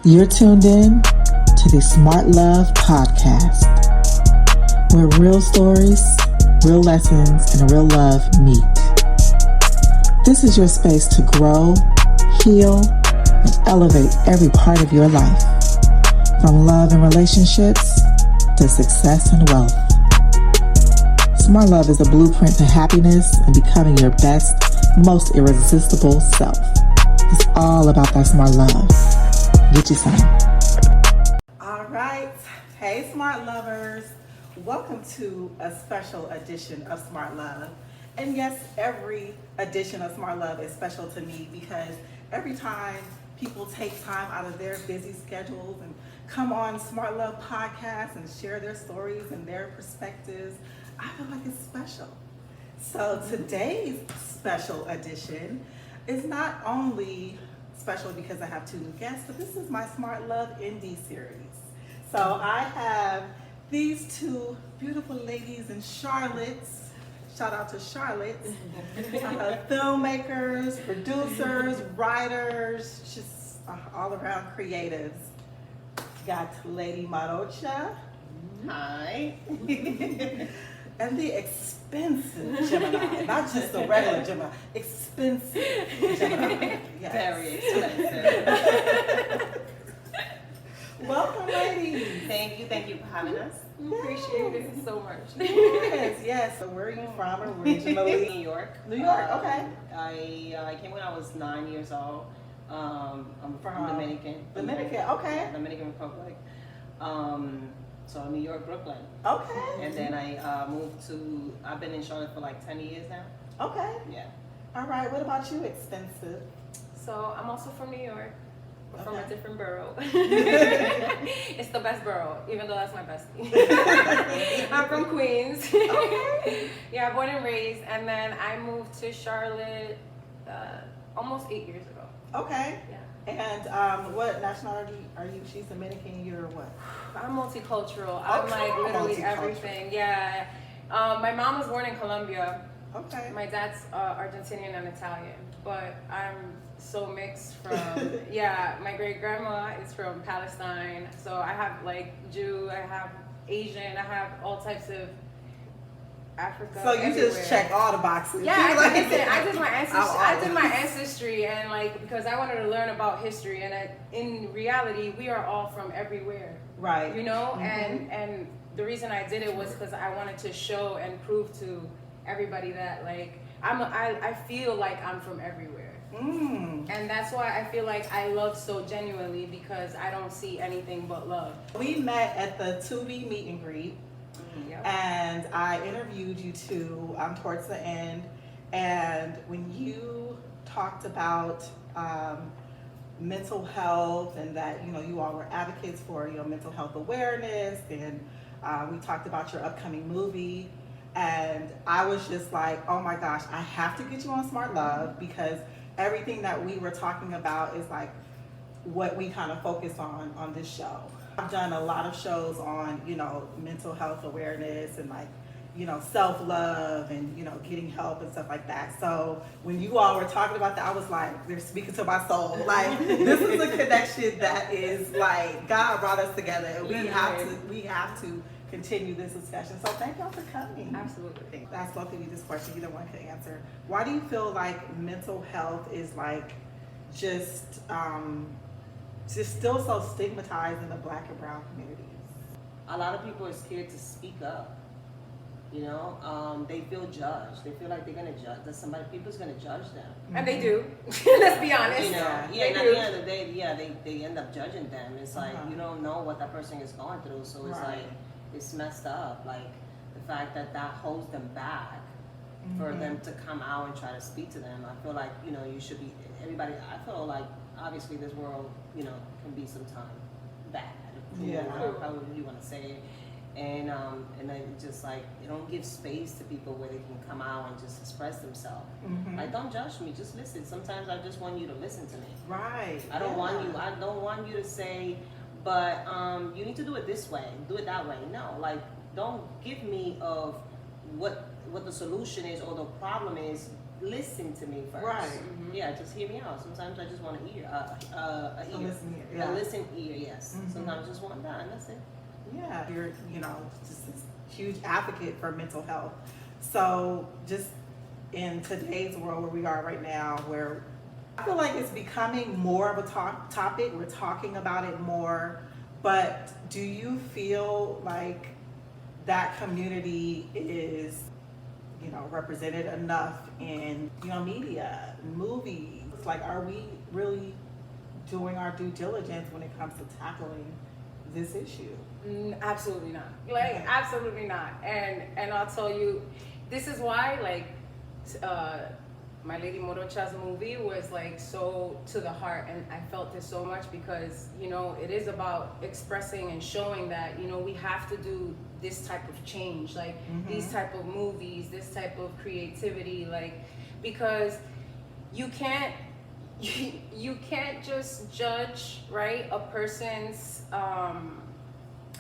You're tuned in to the Smart Love Podcast, where real stories, real lessons, and real love meet. This is your space to grow, heal, and elevate every part of your life, from love and relationships to success and wealth. Smart Love is a blueprint to happiness and becoming your best, most irresistible self. It's all about that smart love. Get you some. All right. Hey, Smart Lovers. Welcome to a special edition of Smart Love. And yes, every edition of Smart Love is special to me because every time people take time out of their busy schedules and come on Smart Love Podcast and share their stories and their perspectives, I feel like it's special. So today's special edition is not only special because I have two new guests, but this is my Smart Love Indie series. So I have these two beautiful ladies in Charlotte. Shout out to Charlotte. Filmmakers, producers, writers, just all around creatives. Got Lady Marocha. Hi. And the Xpensive Gemini, not just the regular Gemini, Xpensive Gemini. Yes. Very expensive. Welcome, ladies. Thank you for having us. Appreciate it so much. Yes. So where are you from originally? New York. New York, okay. I came when I was 9 years old. I'm from Dominican. Okay. Dominican Republic. So New York, Brooklyn. Okay. And then I I've been in Charlotte for like 10 years now. Okay. Yeah. All right. What about you, Xpensive? So I'm also from New York, but from a Okay. different borough. It's the best borough, even though that's my bestie. I'm from Queens. Okay. Yeah, born and raised, and then I moved to Charlotte almost 8 years ago. Okay. Yeah. And what nationality are you? She's Dominican. You're what? I'm multicultural. I'm like literally Multicultural. everything. Yeah. My mom was born in Colombia. Okay. My dad's Argentinian and Italian, but I'm so mixed from, yeah, my great grandma is from Palestine, so I have like Jew, I have Asian, I have all types of Africa. So you everywhere. just check all the boxes. Yeah, I did my ancestry. I did my All ancestry, and like because I wanted to learn about history, and in reality, we are all from everywhere. Right. You know, Mhm. and the reason I did it was because I wanted to show and prove to everybody that like I feel like I'm from everywhere. And that's why I feel like I love so genuinely, because I don't see anything but love. We met at the 2B meet and greet, Yep. and I interviewed you two towards the end. And when you talked about mental health and that you all were advocates for mental health awareness, and we talked about your upcoming movie, and I was just like, oh my gosh, I have to get you on Smart Love because everything that we were talking about is like what we kind of focus on this show. I've done a lot of shows on, mental health awareness and like, self-love and, getting help and stuff like that. So when you all were talking about that, I was like, they're speaking to my soul. Like, this is a connection that is like, God brought us together, and we have to continue this discussion. So thank y'all for coming. Absolutely. I asked both of you this question, either one could answer. Why do you feel like mental health is like just still so stigmatized in the Black and brown communities? A lot of people are scared to speak up. They feel judged. They feel like they're gonna judge. People's gonna judge them. And they do. Let's be honest. And at the end of the day, they end up judging them. It's like you don't know what that person is going through, so it's like it's messed up. Like the fact that holds them back for them to come out and try to speak to them. I feel like you should be everybody. I feel like obviously this world can be sometimes bad, however you want to say it. And then just like don't give space to people where they can come out and just express themselves. Like, don't judge me, just listen. Sometimes I just want you to listen to me. Right. I don't want you to say, but you need to do it this way, do it that way. No, like don't give me of what the solution is or the problem is listen to me first. Right. Mm-hmm. Yeah, just hear me out. Sometimes I just want an ear, a listen ear. Yes. Mm-hmm. Sometimes I just want that, and that's it. Yeah, you're just this huge advocate for mental health. So just in today's world where we are right now, where I feel like it's becoming more of a topic. We're talking about it more, but do you feel like that community is, represented enough in, media, movies? Like, are we really doing our due diligence when it comes to tackling this issue? Absolutely not. Like, absolutely not. And I'll tell you, this is why, like, my Lady Marocha's movie was like so to the heart, and I felt this so much because it is about expressing and showing that we have to do this type of change, like these type of movies, this type of creativity, like, because you can't just judge, right, a person's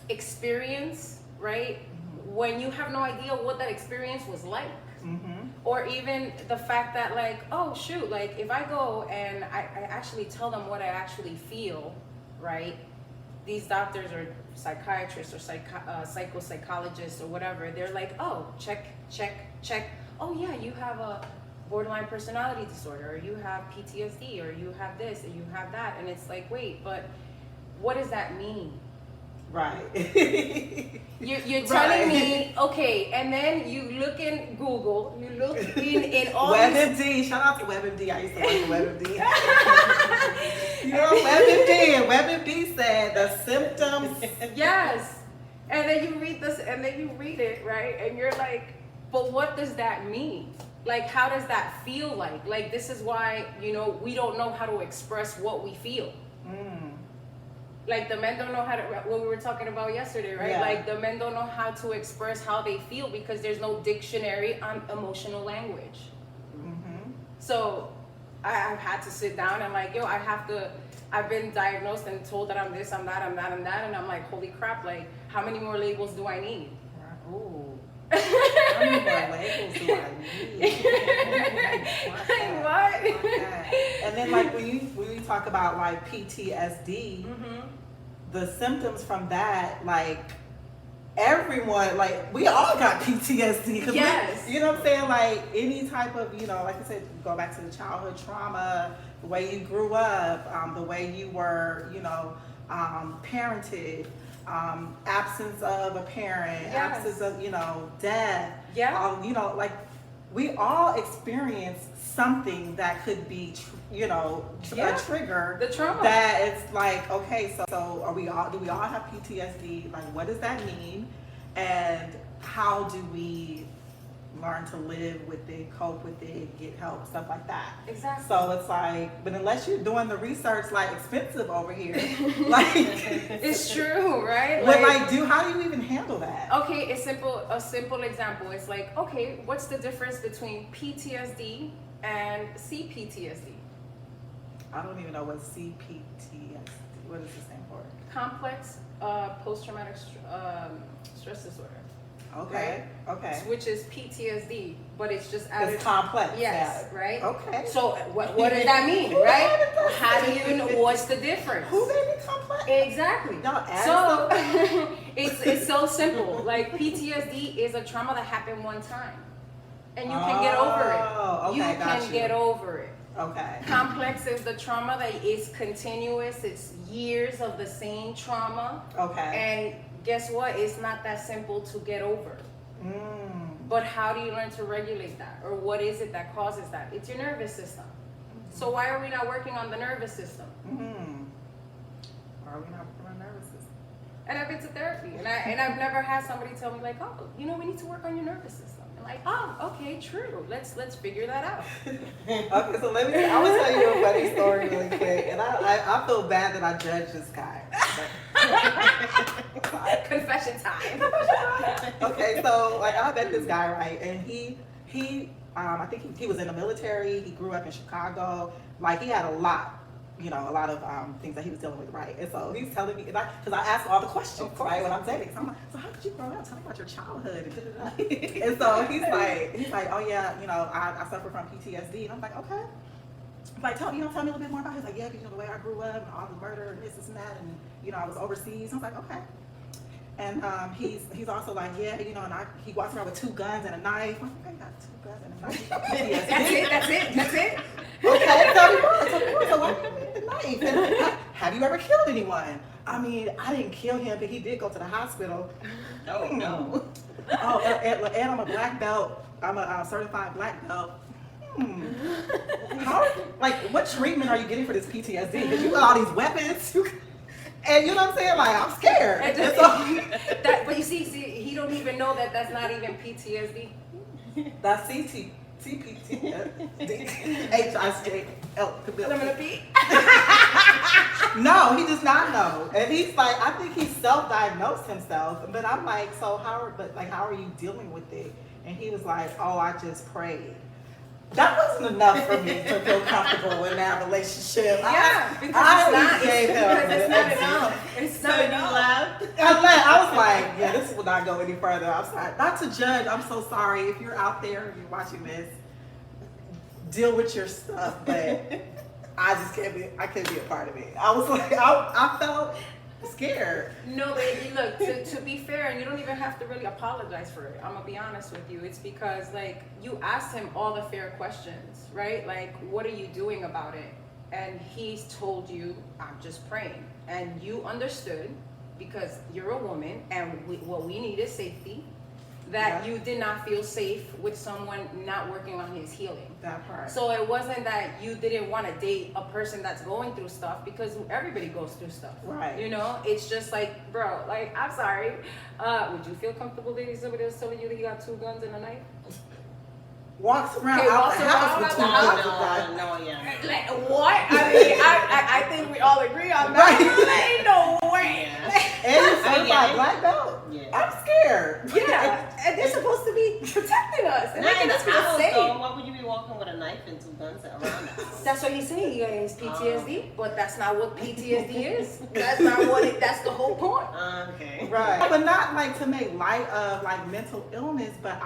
experience, right, when you have no idea what that experience was like. Or even the fact that, like, oh shoot, like if I go and I actually tell them what I actually feel, right? These doctors or psychiatrists or psychopsychologists or whatever, they're like, oh, check. Oh yeah, you have a borderline personality disorder, or you have PTSD, or you have this, or you have that. And it's like, wait, but what does that mean? Right. You're telling me, okay, and then you look in Google, you look in all WebMD, shout out to WebMD. I used to work for WebMD. WebMD, and WebMD said the symptoms. Yes. And then you read this, and then you read it, right? And you're like, but what does that mean? Like, how does that feel like? Like, this is why, we don't know how to express what we feel. Like, the men don't know how to, what we were talking about yesterday, right? Yeah. Like, the men don't know how to express how they feel because there's no dictionary on emotional language. So I've had to sit down and like, I've been diagnosed and told that I'm this, I'm that, I'm that, I'm that. And I'm like, holy crap, like, how many more labels do I need? Ooh. How many more labels do I need? What? And then, like, when we talk about like PTSD, the symptoms from that, like, everyone, like, we all got PTSD. Yes. You know what I'm saying? Like, any type of, like I said, go back to the childhood trauma, the way you grew up, the way you were, parented. Absence of a parent, absence of, death. Yeah. Like, we all experience something that could be, a trigger. The trauma. That it's like, okay, so do we all have PTSD? Like, what does that mean? And how do we learn to live with it, cope with it, get help, stuff like that. Exactly. So it's like, but unless you're doing the research like Xpensive over here, like it's true, right? How do you even handle that? Okay, a simple example. It's like, okay, what's the difference between PTSD and CPTSD? I don't even know what CPTSD. What does it stand for? Complex post-traumatic stress disorder. Okay. Right? Okay. Which is PTSD, but it's just it's complex. Yes. Yeah. Right. Okay. So what does that mean, right? How do you know what's the difference? Who made it complex? Exactly. So it's so simple. Like, PTSD is a trauma that happened one time, and you can get over it. Okay, You can get over it. Okay. Complex is the trauma that is continuous. It's years of the same trauma. Okay. And guess what? It's not that simple to get over. But how do you learn to regulate that? Or what is it that causes that? It's your nervous system. So why are we not working on the nervous system? Why are we not working on the nervous system? And I've been to therapy, and I've never had somebody tell me like, oh, we need to work on your nervous system. I'm like, oh, okay, true. Let's figure that out. Okay, so I will tell you a funny story really quick, and I feel bad that I judged this guy. Confession time. Okay, so like I met this guy, right, and he I think he was in the military. He grew up in Chicago. Like, he had a lot a lot of things that he was dealing with, right? And so he's telling me, because I ask all the questions, right, when I'm dating. So I'm like, so how did you grow up? Tell me about your childhood. And so he's like, oh yeah, I suffer from PTSD. And I'm like, okay. I'm like, tell me a little bit more about it. He's like, yeah, because the way I grew up and all the murder and this and that, and I was overseas. I was like, okay. And he's also like, yeah, and he walks around with 2 guns and a knife. I'm like, I got 2 guns and a knife. That's it. Okay, tell me more. So why do you need the knife? And have you ever killed anyone? I mean, I didn't kill him, but he did go to the hospital. Oh, no. Oh, and I'm a black belt. I'm a certified black belt. What treatment are you getting for this PTSD? Because you got all these weapons. And you know what I'm saying? Like, I'm scared. But you see, he don't even know that that's not even PTSD. That's CPT, HIJ. No, he does not know. And he's like, I think he self-diagnosed himself. But I'm like, so how are you dealing with it? And he was like, oh, I just prayed. That wasn't enough for me to feel comfortable in that relationship. Yeah, because it's not enough. It's not enough. I was like, yeah, this will not go any further. I'm sorry. Not to judge. I'm so sorry. If you're out there and you're watching this, deal with your stuff. But I couldn't be a part of it. I was like, I felt scared. No, baby, look, to be fair, and you don't even have to really apologize for it. I'm gonna be honest with you. It's because you asked him all the fair questions, right? Like, what are you doing about it? And he's told you, I'm just praying. And you understood, because you're a woman and what we need is safety, that you did not feel safe with someone not working on his healing. That part. So it wasn't that you didn't want to date a person that's going through stuff, because everybody goes through stuff. Right. It's just like, bro, I'm sorry. Would you feel comfortable dating somebody that's telling you that he got 2 guns and a knife? Walks around out the house with 2 guns. No, yeah. Like, what? I mean, I think we all agree on that. Ain't no way. And you're certified black belt. Yeah. I'm scared. Yeah. And they're supposed to be protecting us and making us feel safe. Why would you be walking with a knife and 2 guns around the house? That's what he's saying. He has PTSD, but that's not what PTSD is. That's not what that's the whole point. Okay. Right. But not to make light of mental illness, but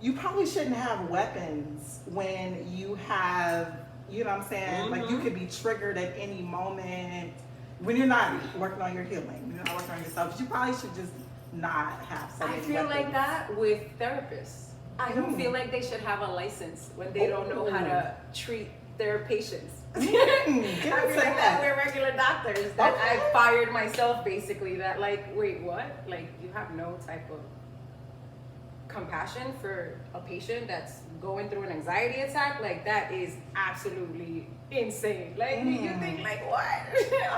you probably shouldn't have weapons when you have, you know what I'm saying? Mm-hmm. Like, you could be triggered at any moment when you're not working on your healing. You're not working on yourself. But you probably should just not have so many weapons. I feel like that with therapists. I don't feel like they should have a license when they don't know how to treat their patients. I feel like that we're regular doctors. That I fired myself, basically. That wait, what? You have no type of compassion for a patient that's going through an anxiety attack. That is absolutely insane. You think what?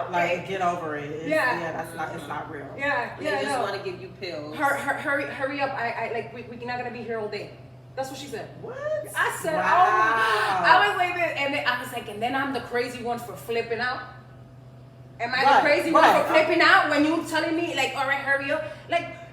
Okay. Get over it. It's not real. They just want to give you pills. Hurry up. We're not gonna be here all day. That's what she said. What? I said, wow. I was like this, and then I was like, and then I'm the crazy one for flipping out. Am I the crazy one for flipping out when you telling me all right, hurry up?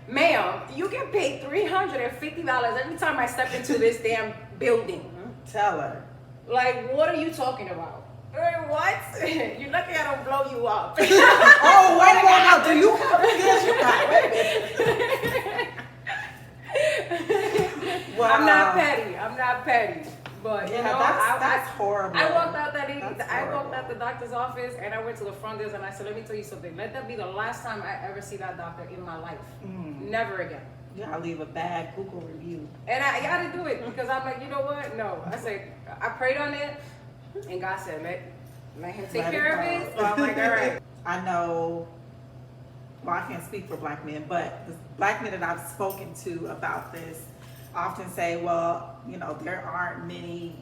Ma'am, you get paid $350 every time I step into this damn building. Tell her. What are you talking about? What? You're lucky I don't blow you up. Oh, wait a minute. Do you have this? You got it. Wow. I'm not petty. But that's horrible. I walked out the doctor's office and I went to the front desk and I said, let me tell you something. Let that be the last time I ever see that doctor in my life. Never again. You gotta leave a bad Google review. And I gotta do it because I'm like, you know what? No. I said, I prayed on it and God said, let him take care of it. So I'm like, all right. I know, well, I can't speak for black men, but the black men that I've spoken to about this often say, well, there aren't many,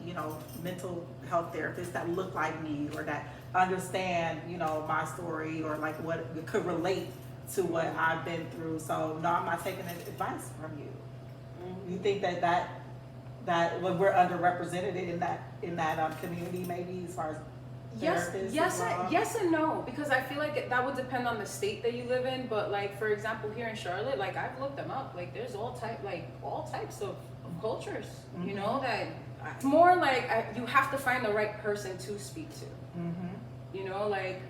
mental health therapists that look like me or that understand, my story or what could relate to what I've been through. So no, I'm not taking advice from you. Mm-hmm. You think that when we're underrepresented in that community, maybe as far as Yes and no, because I feel like that would depend on the state that you live in. But for example, here in Charlotte, I've looked them up. There's all types of cultures. Mm-hmm. That it's more you have to find the right person to speak to. Mm-hmm. know, like,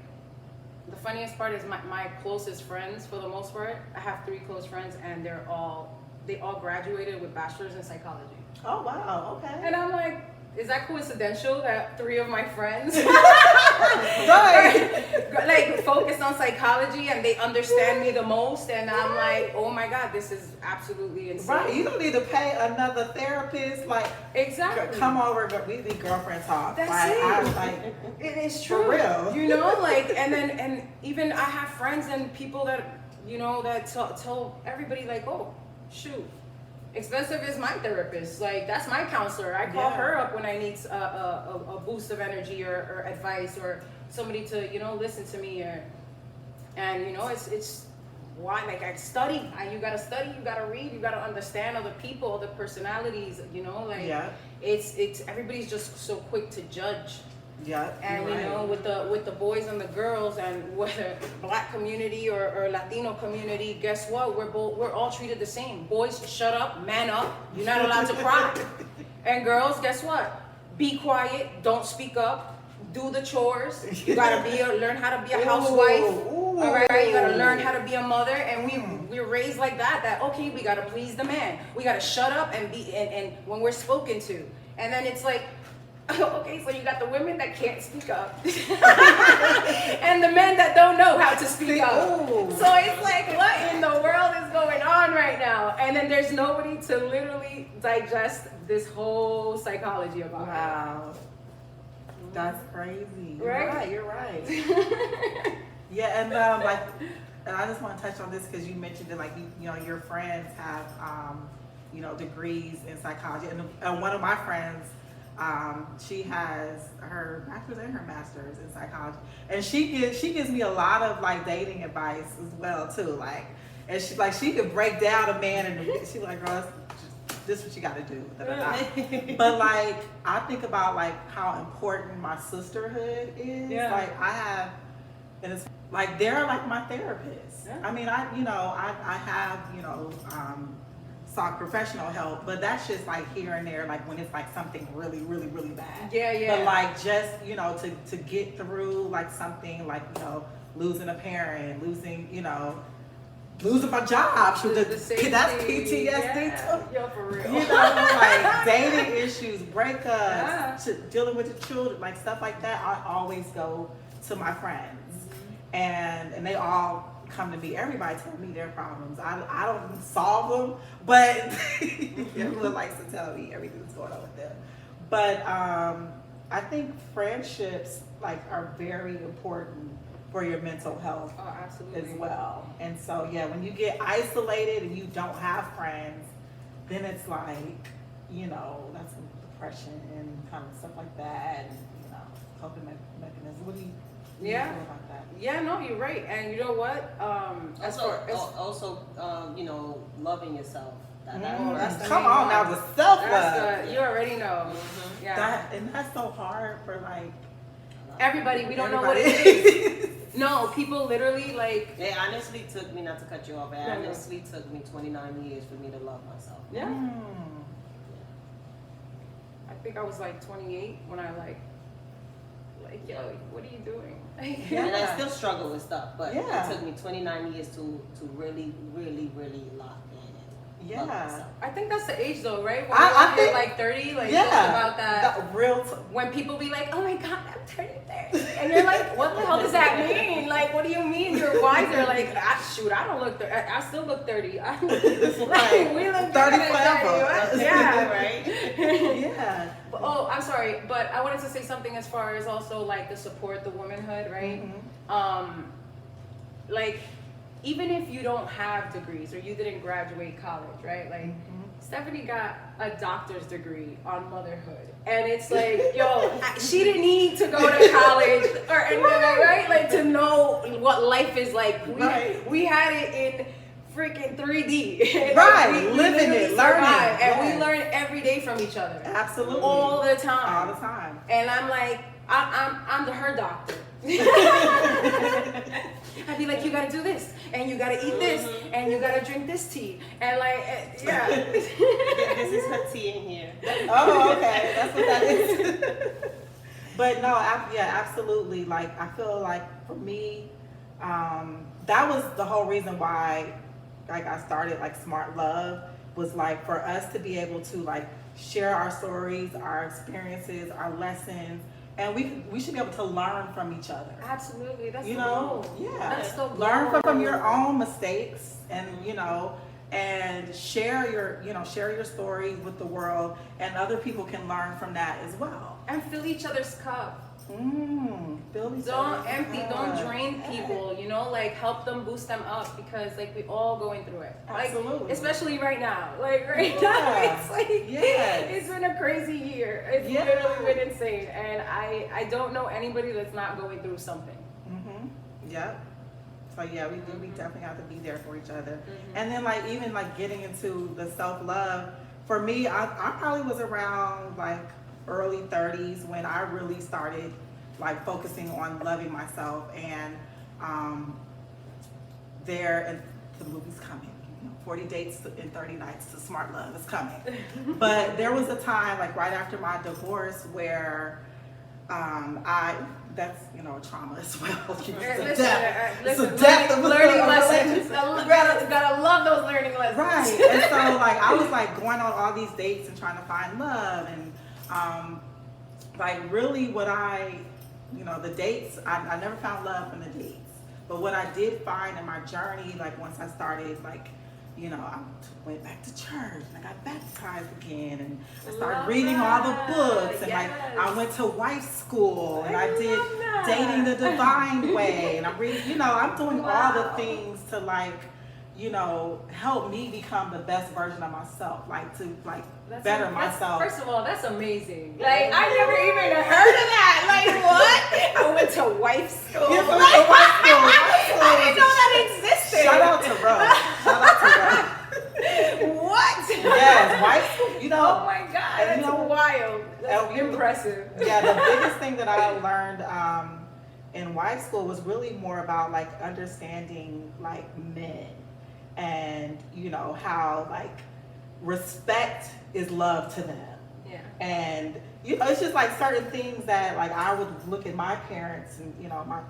the funniest part is my closest friends, for the most part, I have 3 close friends, and they all graduated with bachelor's in psychology. Oh, wow, okay. And I'm like, is that coincidental that 3 of my friends like focus on psychology and they understand me the most? And I'm like, oh my God, this is absolutely insane. Right, you don't need to pay another therapist. Like, exactly. Come over, we need girlfriend talk. That's like, it. I was like, it is true. For real. You know, like, and even I have friends and people that, you know, that tell everybody like, oh, shoot. Xpensive is my therapist. Like, that's my counselor. I call her up when I need a boost of energy or advice or somebody to, you know, listen to me. And you know, it's why, like, I study. You gotta study. You gotta read. You gotta understand other people, other personalities. You know, like it's everybody's just so quick to judge. Yeah. And you know, with the boys and the girls, and whether Black community or Latino community, guess what? We're all treated the same. Boys, shut up, man up. You're not allowed to cry. And girls, guess what? Be quiet. Don't speak up. Do the chores. You gotta learn how to be a housewife. Ooh. All right, you gotta learn how to be a mother. And we're raised like that. That okay, we gotta please the man. We gotta shut up and be and when we're spoken to. And then it's like, okay, so you got the women that can't speak up and the men that don't know how to speak up. So it's like, what in the world is going on right now? And then there's nobody to literally digest this whole psychology about it. Wow. That's crazy. Right? You're right. Yeah, and like, and I just want to touch on this because you mentioned that, like, you know, your friends have, you know, degrees in psychology, and one of my friends, she has her bachelor's and her master's in psychology, and she gives me a lot of like dating advice as well too. Like, and she could break down a man, and she's like, girl, this is what you got to do. But like, I think about like how important my sisterhood is. Yeah. Like, I have, and it's like they're like my therapists. Yeah. I mean, I have, you know, sought professional help, but that's just like here and there, like when it's like something really, really, really bad. Yeah. But like, just, you know, to get through like something like, you know, losing a parent, losing my job. That's PTSD too. Yo, for real. You know, like dating issues, breakups, dealing with the children, like stuff like that. I always go to my friends, and they all come to me. Everybody tell me their problems. I don't solve them, but everyone likes to tell me everything that's going on with them. But I think friendships like are very important for your mental health. Oh, absolutely. As well. And so yeah, when you get isolated and you don't have friends, then it's like, you know, that's some depression and kind of stuff like that, and you know, coping mechanisms. What do you feel about that? Yeah, no, you're right. And you know what? Also, you know, loving yourself. Come on now, the self-love. You already know. Mm-hmm. Yeah. That's so hard for like everybody. We don't know what it is. No, people literally like. It honestly took me, not to cut you off, it honestly took me 29 years for me to love myself. Yeah. I think I was like 28 when I like, yo, what are you doing? And I still struggle with stuff, but it took me 29 years to really, really, really lock in. Yeah. I think that's the age though, right? When I you're think, like 30, like just about that. When people be like, oh my God, I'm turning 30. And you're like, what the hell does that mean? Like, what do you mean you're wiser? Like, I don't look 30. I still look 30. Like, we look 30 forever. Yeah. Right? Yeah. But, oh, I'm sorry, but I wanted to say something as far as also like the support, the womanhood, right? Mm-hmm. Like, even if you don't have degrees or you didn't graduate college, right? Like, Stephanie got a doctor's degree on motherhood. And it's like, yo, she didn't need to go to college or anything, right? Like, to know what life is like. We had it in freaking 3D. Right, we living it, learning. And we learn every day from each other. Absolutely. All the time. All the time. And I'm like, I'm her doctor. I'd be like, you gotta do this, and you gotta eat this, and you gotta drink this tea, and like, yeah. This is her tea in here. Oh, okay, that's what that is. But no, yeah, absolutely. Like, I feel like for me, that was the whole reason why, like, I started like Smart Love, was like for us to be able to like share our stories, our experiences, our lessons, and we should be able to learn from each other. Absolutely, that's You the know, goal. yeah. That's the goal. Learn from your own mistakes, and and share your story with the world, and other people can learn from that as well. And fill each other's cup. Don't empty, don't drain people, like help them, boost them up, because like we all going through it. Absolutely. Like, especially right now. Like right now, it's like, it's been a crazy year. It's literally been insane. And I don't know anybody that's not going through something. Yep. So yeah, we definitely have to be there for each other. And then like, even like getting into the self-love, for me, I probably was around like early 30s when I really started like focusing on loving myself. And and the movie's coming, 40 dates in 30 nights to Smart Love is coming. But there was a time like right after my divorce where that's a trauma as well. It's a depth of learning lessons. Gotta love those learning lessons. Right. And so like I was like going on all these dates and trying to find love, and like really what the dates, I never found love in the dates. But what I did find in my journey, like once I started like, I went back to church and I got baptized again, and I started reading all the books, and like I went to wife school, and I did Dating the Divine Way, and I'm reading, I'm doing all the things to like, help me become the best version of myself, like to like better myself. First of all, that's amazing. Like I never even heard of that. Like what? I went to wife school. Yes, I went to wife school. I didn't know that existed. Shout out to Rose. What? Yes, wife school. Oh my God, that's wild. That's impressive. Yeah, the biggest thing that I learned in wife school was really more about like understanding like men, and how like respect is love to them. Yeah. And it's just like certain things that like I would look at my parents and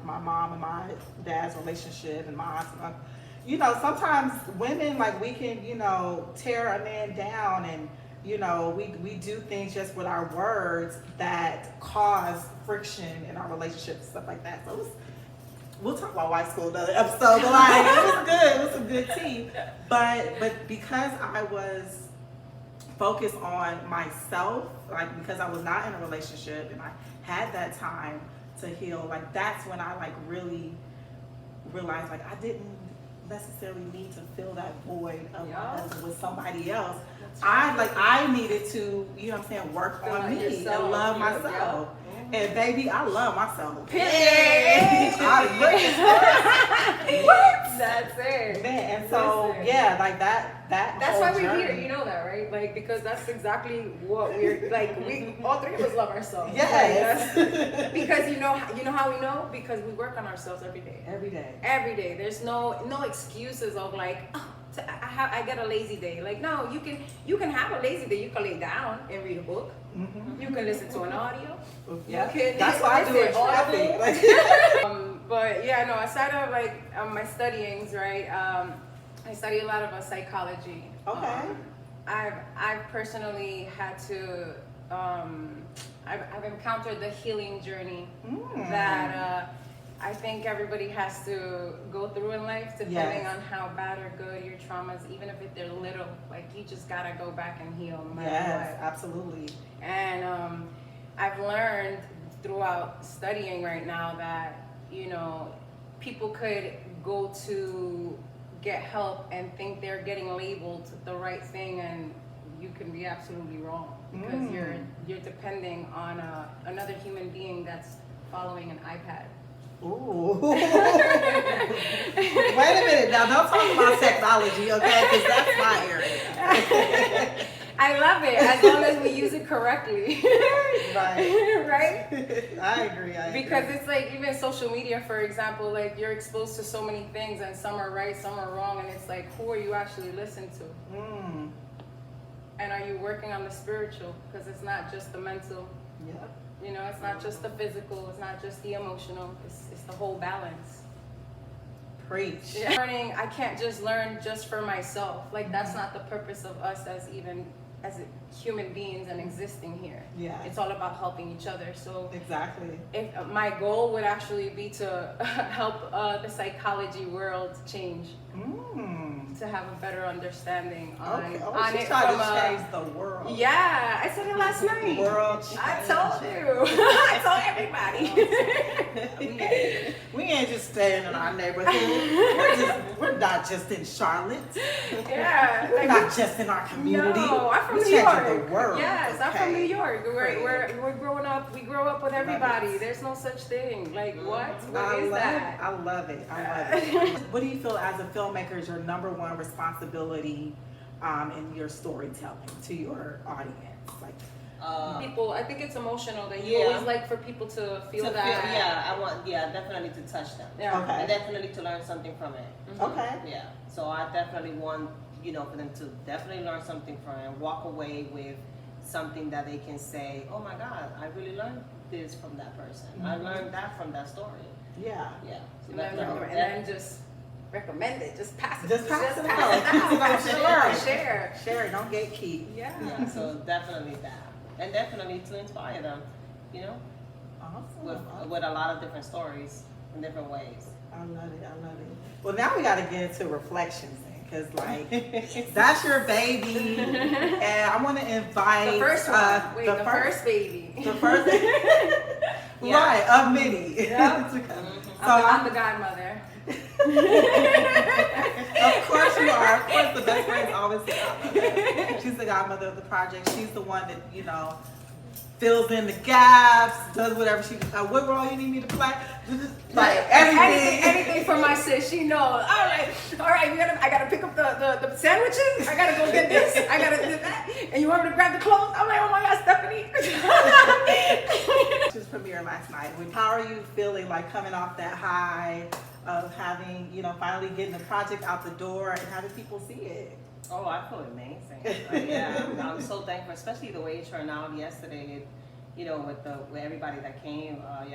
my mom and my dad's relationship, and my aunts and uncles. Sometimes women, like, we can tear a man down, and we do things just with our words that cause friction in our relationships and stuff like that. So we'll talk about wife school another episode, but like it was good. It was some good tea. But because I was focused on myself, like because I was not in a relationship and I had that time to heal, like that's when I like really realized like I didn't necessarily need to fill that void of my husband with somebody else. I needed to, work on me and love myself. And baby, I love myself. Period. That's it. Man, and so like that. That's why we're here. You know that, right? Like because that's exactly what we're like. We all three of us love ourselves. Yes. Like, because you know how we know, because we work on ourselves every day. Every day. Every day. There's no excuses of like, I get a lazy day. Like no, you can have a lazy day. You can lay down and read a book. Mm-hmm. You can listen to an audio. Yeah. That's why I do it. But yeah, no. Aside of like my studyings, right? I study a lot of psychology. Okay. I've personally had to. I've encountered the healing journey that I think everybody has to go through in life, depending on how bad or good your traumas, even if they're little. Like you just gotta go back and heal no matter what. Yes, absolutely. And I've learned throughout studying right now that people could go to get help and think they're getting labeled the right thing, and you can be absolutely wrong because you're depending on another human being that's following an iPad. Ooh. Wait a minute now, don't talk about technology, okay? Because that's my area. I love it as long as we use it correctly. Right. Right? I agree. Because it's like even social media, for example, like you're exposed to so many things, and some are right, some are wrong, and it's like, who are you actually listening to? And are you working on the spiritual? Because it's not just the mental. Yeah. You know, it's not just the physical, it's not just the emotional, it's the whole balance. Preach. Yeah. Learning, I can't just learn just for myself. Like, that's not the purpose of us as human beings and existing here. Yeah. It's all about helping each other. So exactly. If my goal would actually be to help the psychology world change. To have a better understanding on it. She's trying to change the world. Yeah, I said it last night. World I told you. I told everybody. we ain't just staying in our neighborhood. We're not just in Charlotte. Yeah. We're not just in our community. No, I'm from We're New York. changing the world. Yes, okay. I'm from New York. We're growing up. We grow up with everybody. There's no such thing. Like what? What is that? I love it. What do you feel as a filmmaker is your number one responsibility in your storytelling to your audience? Like people, I think it's emotional that you always like for people to feel that. I want definitely to touch them. Yeah. Okay. And definitely to learn something from it. Okay. Yeah. So I definitely want, for them to definitely learn something from it and walk away with something that they can say, oh my God, I really learned this from that person. I learned that from that story. Yeah. Yeah. So And then just recommend it. Just pass it. Just pass it out. Share it. Don't gatekeep. Yeah. So definitely that. And definitely to inspire them, Awesome. with a lot of different stories in different ways. I love it. Well, now we got to get into reflections then, because that's your baby, and I want to invite the first one. The first baby. The first, right? Of many. Yep. So I'm the godmother. Of course you are. Of course, the best friend is always the godmother. She's the godmother of the project. She's the one that fills in the gaps, does whatever she. What role you need me to play? Like anything for my sis. She knows. All right. I gotta pick up the sandwiches. I gotta go get this. I gotta do that. And you want me to grab the clothes? I'm like, oh my God, Stephanie. Just premiere last night. How are you feeling? Like coming off that high of having, finally getting the project out the door and having people see it. Oh, I feel amazing. I'm so thankful, especially the way it turned out yesterday. With everybody that came. I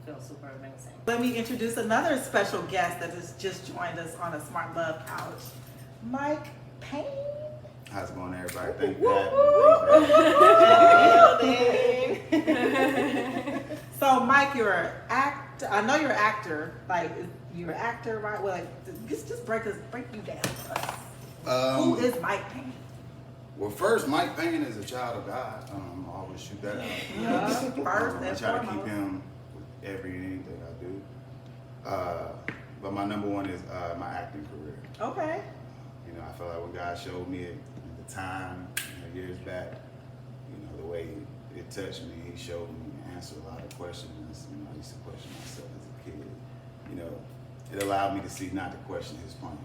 feel super amazing. Let me introduce another special guest that has just joined us on a Smart Love couch, Mike Payne. How's it going, everybody? Thank you. So, Mike, you're an actor. I know you're an actor. Like, you're an actor, right? Well, just break you down for us. Who is Mike Payne? Well, first, Mike Payne is a child of God. I always shoot that out. First I try to keep him with anything I do. But my number one is my acting career. Okay. I feel like when God showed me it at the time, years back, the way it touched me, He showed me and answered a lot of questions. I used to question myself as a kid. It allowed me to see not to question His plans.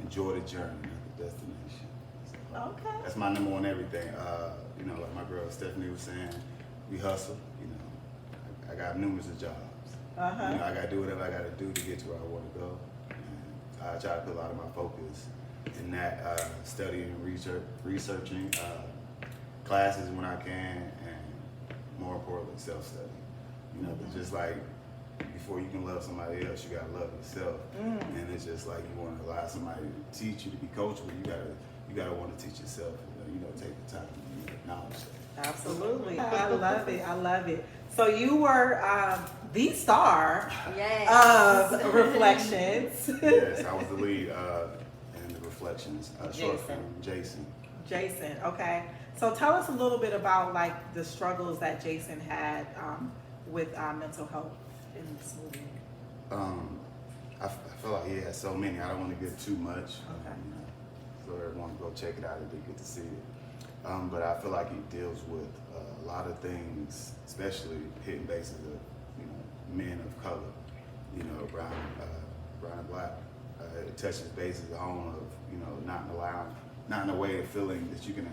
Enjoy the journey, not the destination. So, okay. That's my number one everything. Like my girl Stephanie was saying, we hustle. I got numerous of jobs. I got to do whatever I got to do to get to where I want to go. And I try to put a lot of my focus in that, studying and researching classes when I can, and more importantly, self-study. But just like before you can love somebody else, you gotta love yourself. And it's just like you want to allow somebody to teach you to be coachable. You gotta want to teach yourself. Take the time to acknowledge that. Absolutely, I love it. So you were the star of Reflections. Yes, I was the lead in the Reflections short film. Jason. Okay. So tell us a little bit about like the struggles that Jason had with mental health in this movie. I feel like he had so many. I don't want to give too much. Okay. So everyone go check it out if they get to see it. But I feel like he deals with a lot of things, especially hitting bases of men of color, brown and black. It touches bases home of not in a way of feeling that you can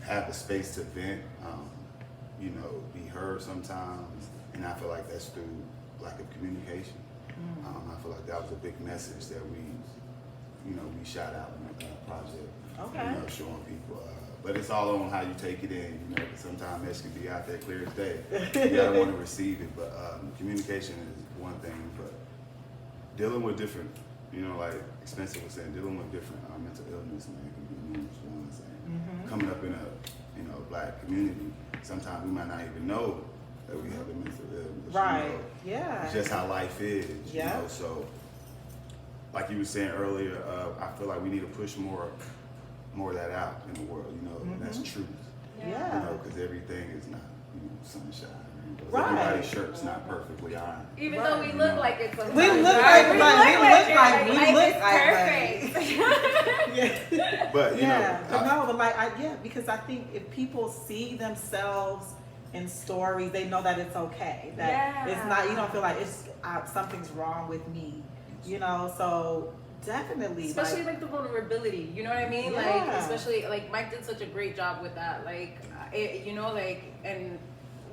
have the space to vent, be heard sometimes, and I feel like that's through lack of communication. I feel like that was a big message that we shot out in the project. Okay. Showing people but it's all on how you take it in, you know, because sometimes mess can be out there clear as day. You gotta want to receive it, but communication is one thing, but dealing with different, you know, like Xpensive was saying, dealing with different mental illness, man, can be numerous ones. And coming up in a, you know, black community, sometimes we might not even know that we have a mental illness. Right. You know, yeah. it's just how life is. Yeah. You know, so like you were saying earlier, I feel like we need to push more of that out in the world. You know, and that's truth. Yeah. You know, because everything is not, you know, sunshine. Right. Everybody's shirt's not perfectly ironed. Even though we look like it sometimes. We look right? like perfect. Yeah. But you know, but like because I think if people see themselves in stories, they know that it's okay. That it's not. You don't feel like it's something's wrong with me. You know, so definitely. Especially like the vulnerability. You know what I mean? Yeah. Like especially like Mike did such a great job with that. Like you know, like and.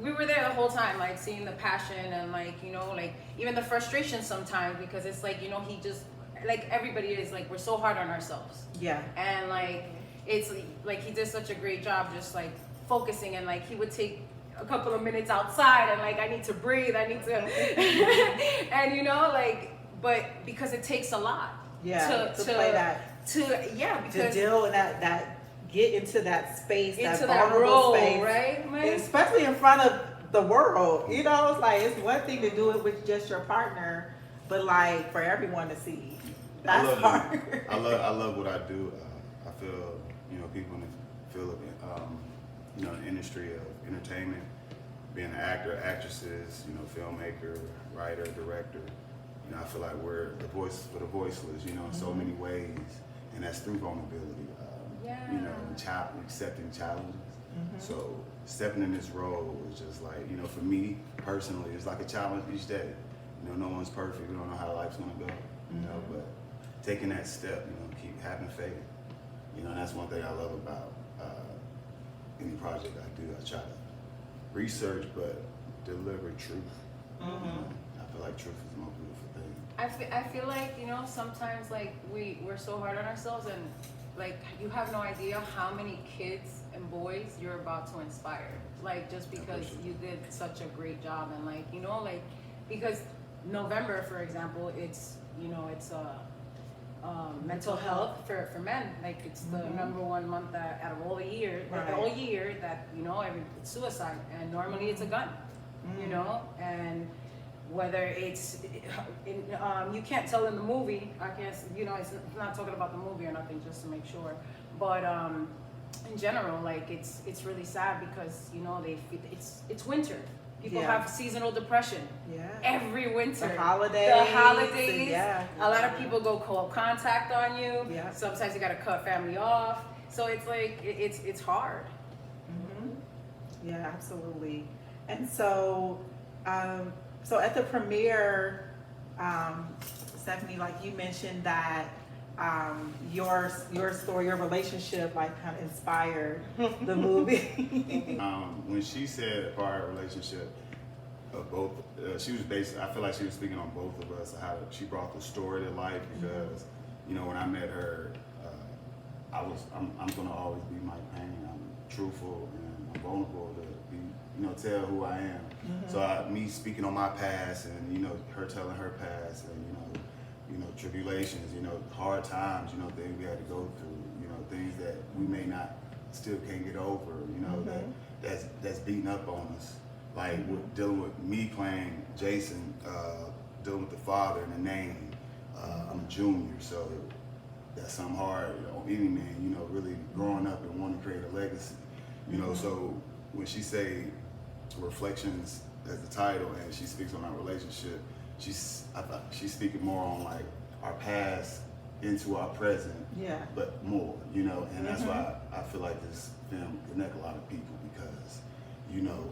We were there the whole time, like seeing the passion and like, you know, like even the frustration sometimes because it's like, you know, he just, like everybody is like, we're so hard on ourselves. Yeah. And like, it's like he did such a great job just like focusing and like he would take a couple of minutes outside and like, I need to breathe, I need to, and you know, like, but because it takes a lot. Yeah. To play that. Because. To deal with that. Get into that space, into that vulnerable role, space, right? Especially in front of the world. You know, it's like it's one thing to do it with just your partner, but like for everyone to see, that's hard. I love what I do. I feel, you know, people in the field of, you know, the industry of entertainment, being an actor, actresses, you know, filmmaker, writer, director. You know, I feel like we're the voice for the voiceless. You know, in so many ways, and that's through vulnerability. You know, accepting challenges. So stepping in this role is just like, you know, for me personally, it's like a challenge each day. You know, no one's perfect. We don't know how life's gonna go. You know, but taking that step, you know, keep having faith. You know, and that's one thing I love about any project I do. I try to research, but deliver truth. You know, I feel like truth is the most beautiful thing. I feel like, you know, sometimes like we're so hard on ourselves and like you have no idea how many kids and boys you're about to inspire. Like just because you did such a great job and like, you know, like because November, for example, it's, you know, it's mental health for men. Like it's the number one month that out of all the year, the whole year that, you know, it's suicide and normally it's a gun, you know, and whether it's, you can't tell in the movie, I guess, you know, it's not talking about the movie or nothing, just to make sure, but in general, like, it's really sad because, you know, it's winter. People have seasonal depression. Yeah. Every winter. The holidays. Yeah. A lot of people go cold contact on you. Yeah. Sometimes you got to cut family off. So it's like, it's hard. Yeah, absolutely. And so, so at the premiere, Stephanie, like you mentioned that your story, your relationship, like kind of inspired the movie. When she said our relationship of both, she was basically, I feel like she was speaking on both of us, how she brought the story to life because, you know, when I met her, I'm gonna always be Mike Payne. I'm truthful and I'm vulnerable to be, you know, tell who I am. So me speaking on my past and, you know, her telling her past and, you know, tribulations, you know, hard times, you know, things we had to go through, you know, things that we may not, still can't get over, you know, that's beating up on us. Like with dealing with me playing Jason, dealing with the father and the name, I'm a junior, so that's something hard on any man, you know, really growing up and wanting to create a legacy, you know, so when she say reflections as the title and she speaks on our relationship, I thought she's speaking more on like our past into our present, but more, you know, and that's why I feel like this film connect a lot of people because, you know,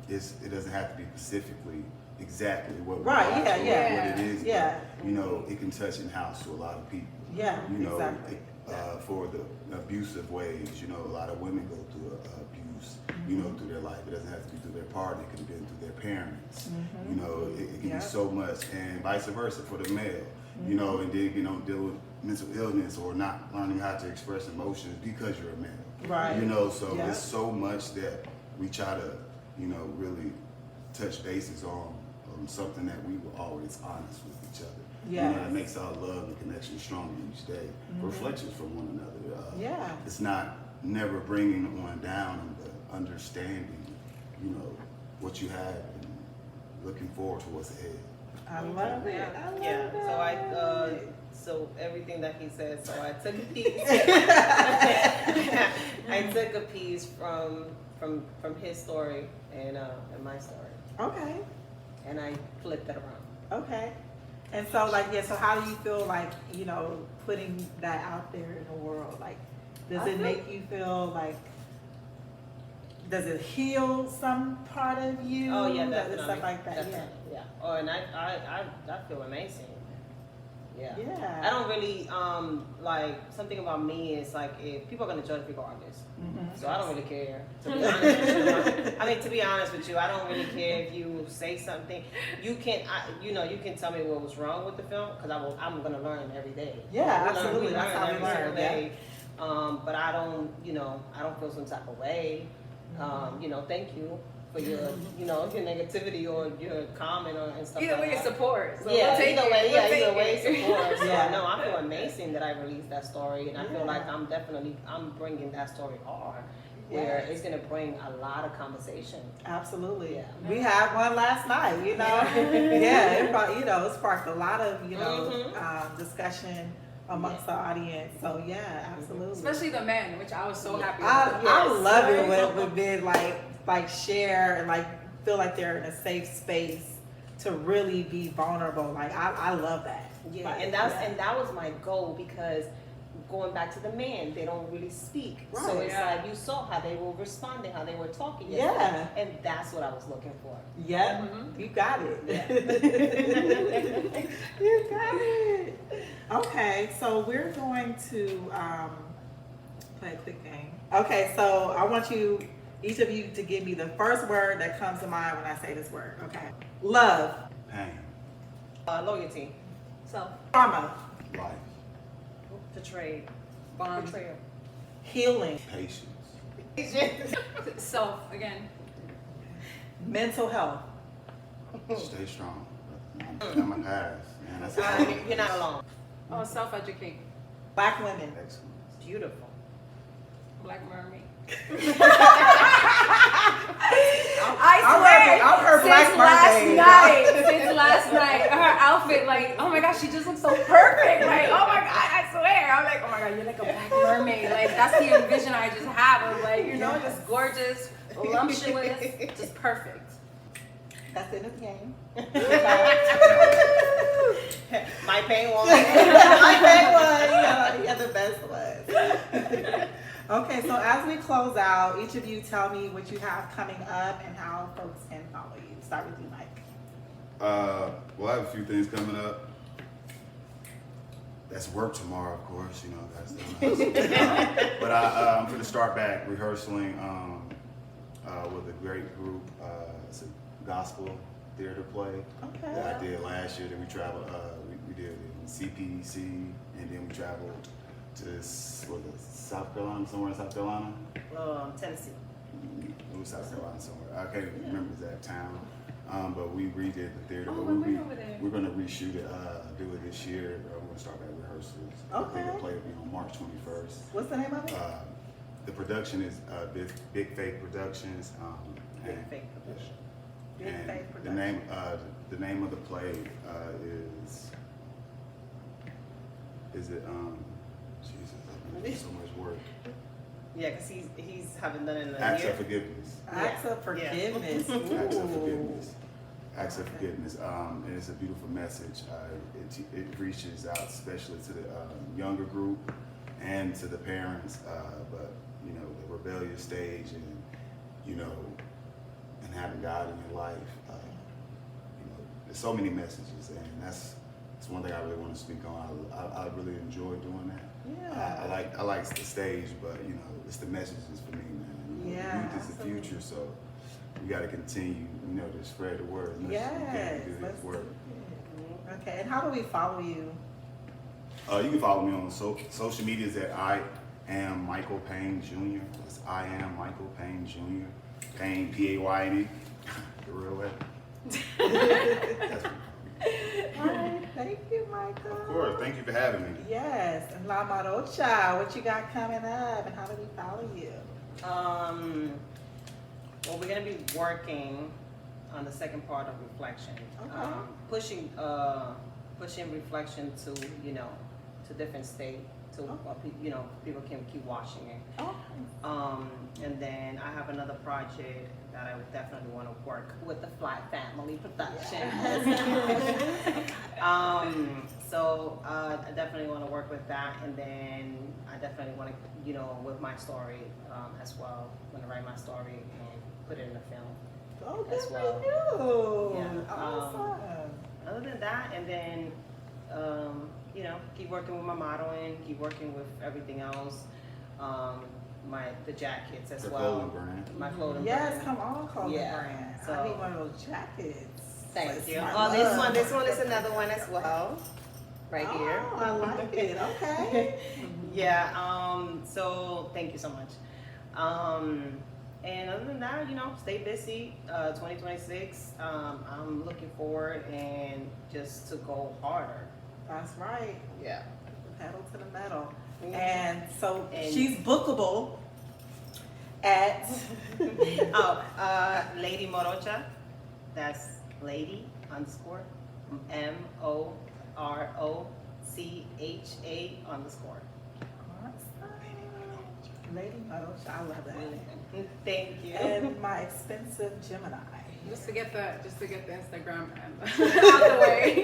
it doesn't have to be specifically exactly what what it is, but, you know, it can touch in house to a lot of people. Yeah, you know, exactly. for the abusive ways. You know, a lot of women go through abuse, you know, through their life. It doesn't have to be through their partner. It could have been through their parents. You know, it can be so much, and vice versa for the male. You know, and then you know, deal with mental illness or not learning how to express emotions because you're a male. Right. You know, so it's so much that we try to, you know, really touch bases on something that we were always honest with each other. You know, that makes our love and connection stronger each day. Reflections from one another. It's not never bringing one down, but understanding, you know, what you have and looking forward to what's ahead. I love it. I love it. So everything that he said. So I took a piece. I took a piece from his story and my story. Okay. And I flipped it around. Okay. And so, like, so how do you feel like, you know, putting that out there in the world? Like, does it make you feel like, does it heal some part of you? Oh, yeah, definitely. Stuff like that, definitely. Yeah. Oh, and I feel amazing. Yeah. Yeah. I don't really, like, something about me is like, if people are going to judge regardless. So I don't really care, to be honest with you. I mean, to be honest with you, I don't really care if you say something. You can, you know, you can tell me what was wrong with the film, because I'm going to learn every day. Yeah, We absolutely. learn That's how we every single learn. day. But I don't, you know, I don't feel some type of way. You know, thank you for your, you know, your negativity or your comment and stuff Either like way, that. support. So Yeah, we'll either way, We'll support. So Yeah. no, I feel amazing that I released that story, and I feel like I'm bringing that story hard, where it's gonna bring a lot of conversation. Absolutely. Yeah. We had one last night, you know. It brought, you know, it sparked a lot of, you know, discussion amongst the audience. So yeah, absolutely. Especially the men, which I was so happy I about. love it when men like share and like feel like they're in a safe space to really be vulnerable. Like I love that. Yeah, like, and that was my goal, because going back to the men, they don't really speak. Right. So it's like you saw how they were responding, how they were talking. Yeah. And that's what I was looking for. Yeah, you got it. You got it. Okay, so we're going to play a quick game. Okay, so I want each of you to give me the first word that comes to mind when I say this word. Okay. Love. Pain. Loyalty. Self. Karma. Life. Betrayed. Bond. Betrayal. Healing. Patience. Self again. Mental health. Stay strong. I'm a pass. Man, that's You're not alone. Oh, self-educate. Black women. excellent. Beautiful. Black mermaid. I'm her black mermaid. Since last night, her outfit, like, oh my gosh, she just looks so perfect. Like, oh my god, I swear. I'm like, oh my god, you're like a black mermaid. Like, that's the envision I just have of, like, you know, just gorgeous, voluptuous, just perfect. That's the end of the game. My pain one. My favorite one. You have the best one. Okay, so as we close out, each of you tell me what you have coming up and how folks can follow you. Start with you, Mike. Well, I have a few things coming up. That's work tomorrow, of course. You know, that's but I'm going to start back rehearsing with a great group. It's a gospel theater play that I did last year. Then we traveled. We did it in CPC, and then we traveled to South Carolina, somewhere in South Carolina. Tennessee. It was South Carolina somewhere. I can't remember that town. But we redid the theater. Oh, but when we're over there. we're going to reshoot it, do it this year. We're going to start back rehearsals. Okay. The play will be on March 21st. What's the name of it? The production is Big Faith Productions. Big Faith Production. Big and Faith the Productions. name of the play is it Jesus, I've been doing so much work. Yeah, because he's haven't done it in a Acts year. of Forgiveness. Acts of Forgiveness. Acts of Ooh. Forgiveness. Acts of Forgiveness. And it's a beautiful message. It reaches out especially to the younger group and to the parents, but you know, the rebellious stage and you know, and having God in your life. You know, there's so many messages, and that's it's one thing I really want to speak on. I really enjoy doing that. Yeah. I like the stage, but you know, it's the messages for me, man. You know, Yeah, the youth is the absolutely. future, so we got to continue, you know, to spread the word as much as we can Yes, to do let's this do work. it. Okay, and how do we follow you? You can follow me on social medias at I am Michael Payne Jr. That's I am Michael Payne Jr. Payne, P-A-Y-N-E. The real way. That's All right, thank you, Michael. Of course, thank you for having me. Yes, and La Marocha, what you got coming up, and how do we follow you? Well, we're gonna be working on the second part of reflection, Okay. pushing reflection to to different state, to people can keep watching it. Oh, And then I have another project that I would definitely want to work with the Fly Family Production. So I definitely want to work with that, and then I definitely want to, with my story as well. I'm gonna write my story and put it in a film. oh, good As for well. you. Yeah, Awesome. Other than that, and then keep working with my modeling, keep working with everything else. The jackets as The well. clothing brand. My clothing Yes, brand. come on, clothing Yeah, brand. so- I need one of those jackets. Thank It's you. my Oh, this love. one is another one as well. Right here. Oh, I like it. Okay. Yeah, so thank you so much. And other than that, stay busy. 2026, I'm looking forward and just to go harder. That's right. Yeah. Pedal to the metal. Mhm. And so And- she's bookable at Lady Marocha. That's Lady _ MOROCHA _ Lady Marocha. I love that. Thank you. And my expensive Gemini. Just to get the Instagram out the way,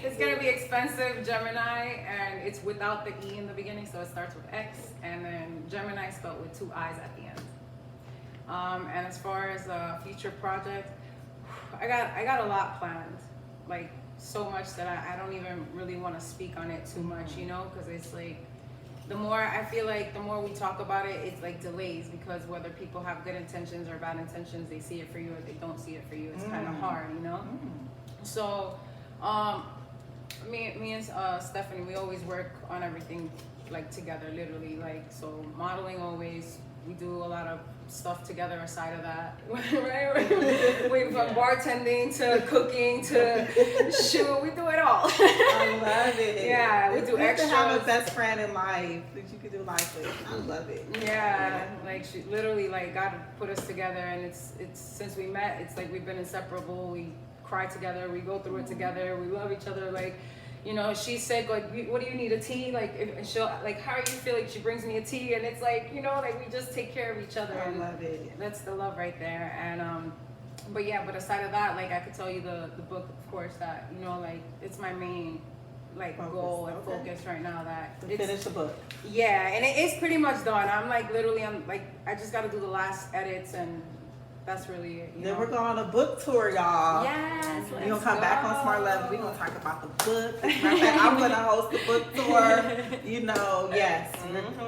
it's gonna be Xpensive Gemini, and it's without the E in the beginning, so it starts with X, and then Gemini spelled with 2 I's at the end. And as far as a future project, I got a lot planned, like so much that I don't even really want to speak on it too much, because it's like, the more we talk about it, it's like delays, because whether people have good intentions or bad intentions, they see it for you or they don't see it for you. It's kind of hard, So, me and Stephanie, we always work on everything like together, literally. Like, so modeling always, we do a lot of stuff together aside of that, right? We from bartending to cooking to shoot, we do it all. I love it. Yeah, we It's do good to have a extras. best friend in life that you can do life with. I love it. Yeah, like she literally like God put us together, and it's since we met, it's like we've been inseparable. We cry together, we go through it together, we love each other. Like, she's sick, like, what do you need, a tea? Like, and she'll like, how are you feeling? She brings me a tea, and it's like, like we just take care of each other. I And love it. that's the love right there. And but aside of that, like I could tell you the book, of course, that like it's my main like Focus, goal and okay. focus right now. That To it's, finish the book. yeah, and it is pretty much done. I'm like I just got to do the last edits, and that's really it. Then we're going on a book tour, y'all. Yes, We're gonna come back on Smart Love. We're gonna talk about the book. Matter of fact, I'm gonna host the book tour. Yes.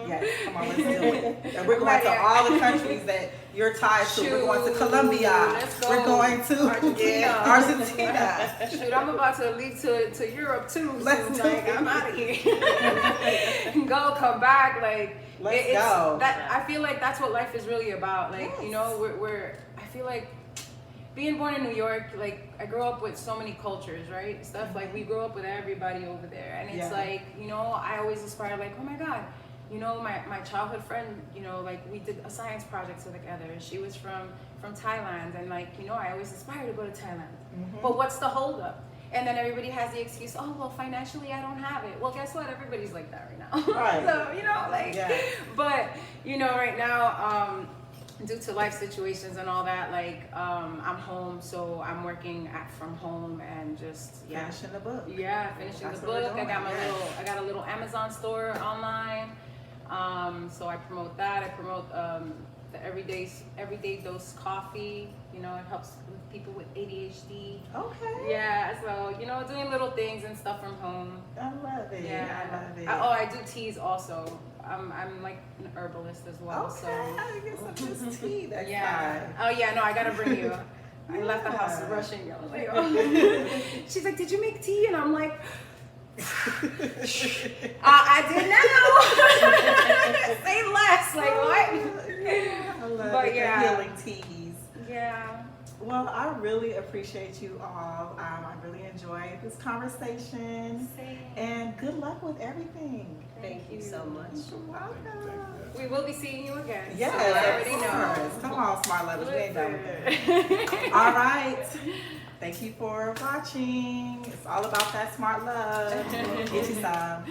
Yes. Come on, let's do it. And we're going to all the countries that you're tied to. We're going to Colombia. Let's go. We're going to Argentina. Shoot, I'm about to leave to Europe too. Let's so, do like, it. I'm out of here. Go, come back, like Let's it's, go. That I feel like that's what life is really about. Like Yes. we're I feel like being born in New York, like I grew up with so many cultures, right? Stuff like we grew up with everybody over there, and it's Yeah. like I always aspire, like, oh my God. My childhood friend, like we did a science project together. She was from Thailand, and like, I always aspire to go to Thailand. But what's the holdup? And then everybody has the excuse, oh, well, financially, I don't have it. Well, guess what? Everybody's like that right now. Right. So, but, right now, due to life situations and all that, like, I'm home, so I'm working from home and just, Finishing the book. Yeah, finishing That's the what we're book. doing, I got a little Amazon store online. So I promote that. I promote the everyday dose coffee. You know, it helps with people with ADHD. Okay. Yeah, so you know, doing little things and stuff from home. I love it. Yeah, I love it. I do teas also. I'm like an herbalist as well. Okay, So I get some of this tea next yeah. time. Oh yeah, no, I gotta bring you. I left the house rushing. I was like, oh. She's like, did you make tea? And I'm like, I did now. Say less. Like what? Yeah, I love But it. yeah. The healing teas. Yeah. Well, I really appreciate you all. I really enjoyed this conversation. Same. And good luck with everything. Thank you so much. You're welcome. We will be seeing you again. Yes, so I already of know. course. Come on, smart lovers. We ain't done with it. All right. Thank you for watching. It's all about that smart love. Get you some.